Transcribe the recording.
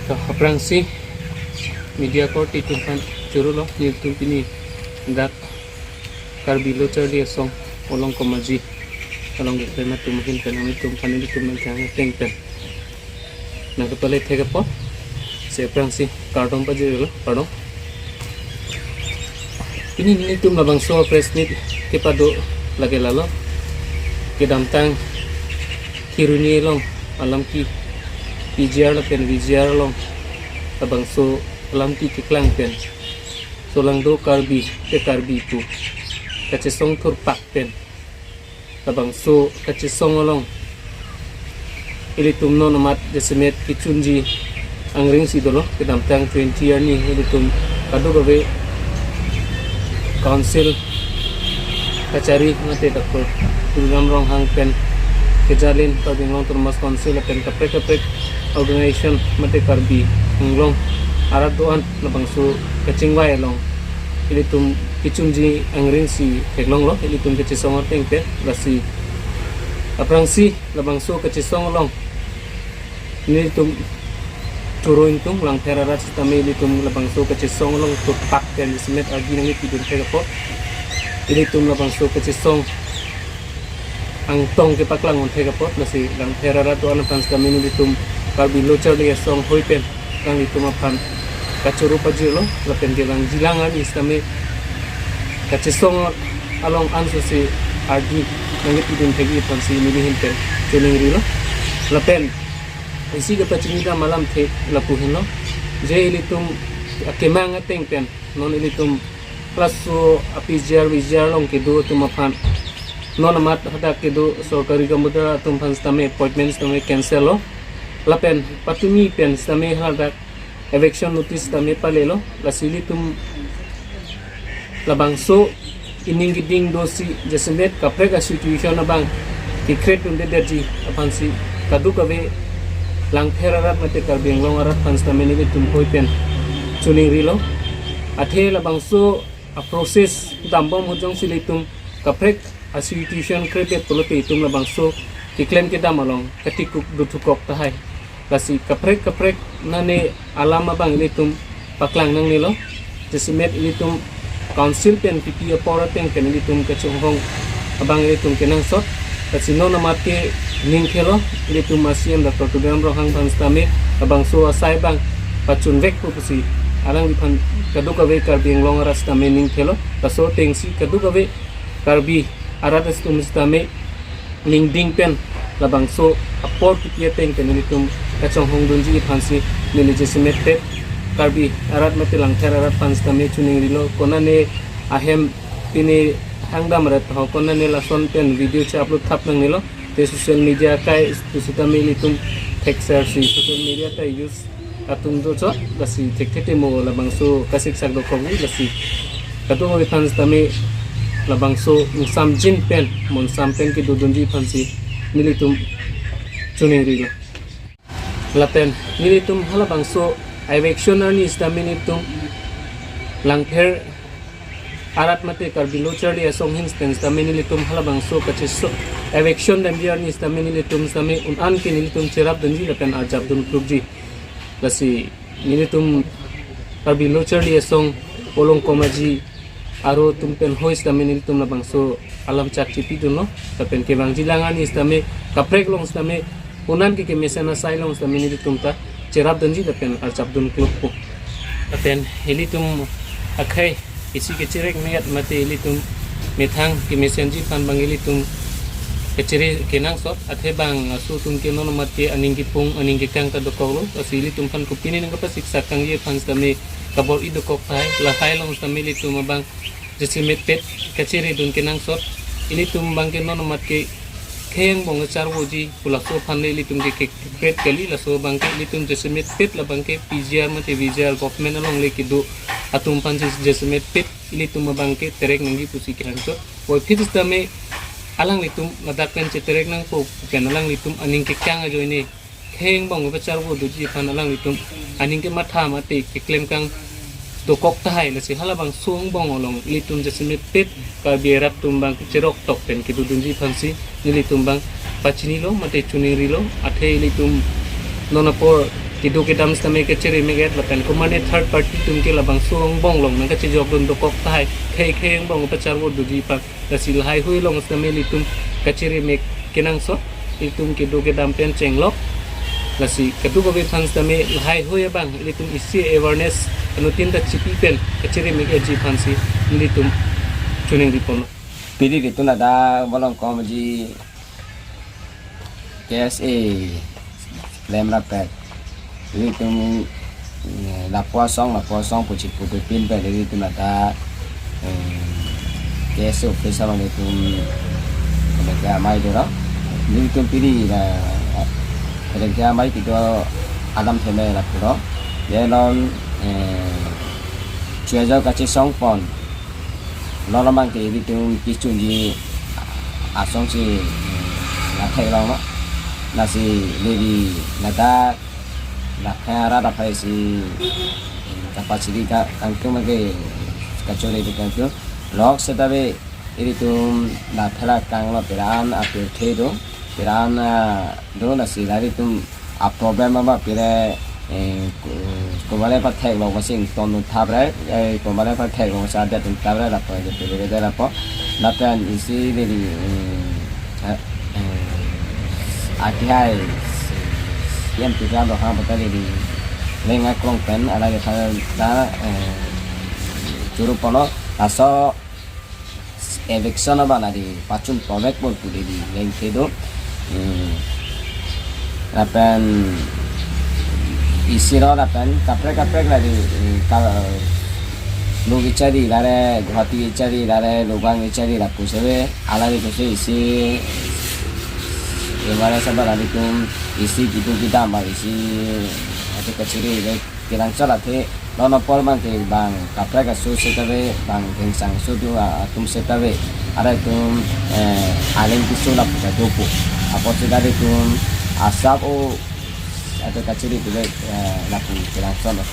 Aprang si media court itu kan curu loh itu ini dak karbilo cari song olong komaji olong gitu mah mungkin kan itu kan itu menjadi tengpen nah kepala tega po si aprang si karton pa jero pardon ini tuh mabang so presnit kepado lagi lalo kedamtang kiruni long alam ki VGR la pen VGR long tabang so alam ki klang pen so lang do karbi te karbi tu kache song thur pak pen tabang so kache song long ili tum no namat desemet kichunji angring si dolo kedam tang 20 year ni ili tum kado gawe council kacari ngate dakol program rong hang pen kejalin paging long termas council pen kaprek organization mate karbi nglong arat doan labang su kacingwai long ili tum kichunji angrin si heglong lo ili tum kachisong teng pe lasi aprang si labang su kachisong long ini tum turuin tum lang terarat sistame ili tum labang su kachisong long tupak pen semet agi nang tidun pe po ili tum labang su kachisong ang tong ke paklang on thega pot lasi lang terarat doan pans kami ni tum kalbi locher dia song hoipen kang itu mapan kacuru pajilo lapen gelang jilangan istame kacesong along anso si ardi nangit idun thegi pansi milihin pen cheling rilo lapen isi ke pachinida malam the lapuhin lo je ilitum kemang ateng pen non ilitum plus so apijar vijar long ke do tumapan non amat hada ke do sorkari gamuda tum pans tame appointments tame cancel lo lapen patumi pen stame haldak eviction notice tame palelo lasili tum labang so ining giding dosi jesemet kapreka situation na bang tikret unde derji apansi kadu kawe lang therarat mate karbeng long arat pans tame ni tum hoi pen chuning rilo athe labang so a process dambom hujong silitum kaprek a situation krepe polote tum labang so diklaim kita malong ketikuk dutukok tahai kasi kaprek nane alama bang ilitum paklang nang nilo jesimet ilitum council pen pipi apora teng pen ilitum kechonghong abang ilitum kenang sot kasi no namate ningkhelo ilitum masiem da program rohang panstame abang so asai bang pachun vek pusi alang dipan kaduka ve karbi long rasta me ningkhelo taso tengsi kaduka ve karbi aradas tum stame ning ding pen labang so apor pipi teng pen ilitum kacang hong dunji pansi nili jesimet pet karbi arat mati lang arat pans tame chuning rilo kona ne ahem tini hangdam rat ho kona ne lason pen video cha upload thap nang nilo te social media kai susitame litum texer si social media kai use atum do cho lasi thekthete mo labang so kasik sak do kongu lasi katu mo pans tame labang so sam jin pen mon sam pen ki do dunji pansi nilitum chuning rilo lapen nilitum halabang so eviction ni staminitum langher arat mate karbilo charli asong instance staminilitum halabang so kachiso eviction dan dia ni staminilitum stami unan kinilitum cherap danji lapen arjab dun klubji lasi nilitum karbilo charli asong olong komaji aro tumpen hois staminilitum labang so alam chakchi piduno lapen kebang jilangan ni stami kaprek long stami unan ke mesana sailong sa minilitum ta cerap danji dapen archap dun klub po dapen hilitum akhai isi ke cerek megat mate hilitum methang ke mesenji pan bangilitum ke cere kenang sot athe bang asu tum ke non mate aning gipung aning gekang ta dokolo asilitum pan kupini nang kapasik sakang ye pan stame kabol ido kok thai la hailong stame litum bang jesimet pet ke cere dun kenang sot ilitum bang ke non mate keng bong char woji pulakso phanle litum ke pet kali la so bangke litum jesemet pet la bangke PGR mate VGR government along le kido atum panjis jesemet pet litum bangke terek nangi pusi kanso wo fit stame alang litum ladak pen terek nang po ken alang litum aning ke kang ajo ini keng bong ba char wo duji phan alang litum aning ke matha mate ke klem kang do kok tahai la si halabang suang bong olong litum jesemet pet ka bierap tumbang cerok tok pen kidu dunji phansi nili tumbang pachinilo mate chunirilo athe litum nonapor kidu kidam stame ke ciri meget lapen kumane third party tum ke labang suang bong long nang ka chi jok dun do kok tai khei kheng bong pa char wo du ji pa da sil hai hui long stame li tum ka ciri meg kenang so itum kidu kidam pen chenglok lasi kadu ko be phang stame hai hui bang li tum isi awareness anu tin da chipi pen ka ciri meg ji phansi li tum tuning di pon pidi gitu na da bolong komji KSA lem rapet jadi tum la poisson pucik putu pin pe jadi tum ada KSA official ni tum kerja mai tu lah jadi tum pidi la kerja mai itu Adam theme la tu lah dia non chia jauh kaci song pon nó mang cái đi chung cái chuyện gì xong thì là thay lòng đó là gì đi là ta là khai ra là phải gì capacity càng cứ mà cái chỗ này thì càng cứ log sẽ ta về đi chung là thay là càng là peran apa thế đó peran đó là gì là đi chung à problem mà pera kembali pakai lo masing tonu tabre kembali pakai lo masih ada tonu tabre apa jadi beda apa lapan isi dari akhir yang tiga orang betul di lengah klong pen ada di sana juru pono aso eviction apa nadi pacun project pun tu di lengah itu lapan isi đó là pen kaprek là lu gichari lare hati gichari lare lubang gichari la pusebe ala di puse isi gimana sabar ali tum isi gitu kita mbak isi atau keciri le kirang salat he lono pol mang ke bang kaprek asu setabe bang kengsang su tu atum setabe ada tum alen kisu la pusa dopu apa sedari tum asap o atau kaciri tu laku kirang salat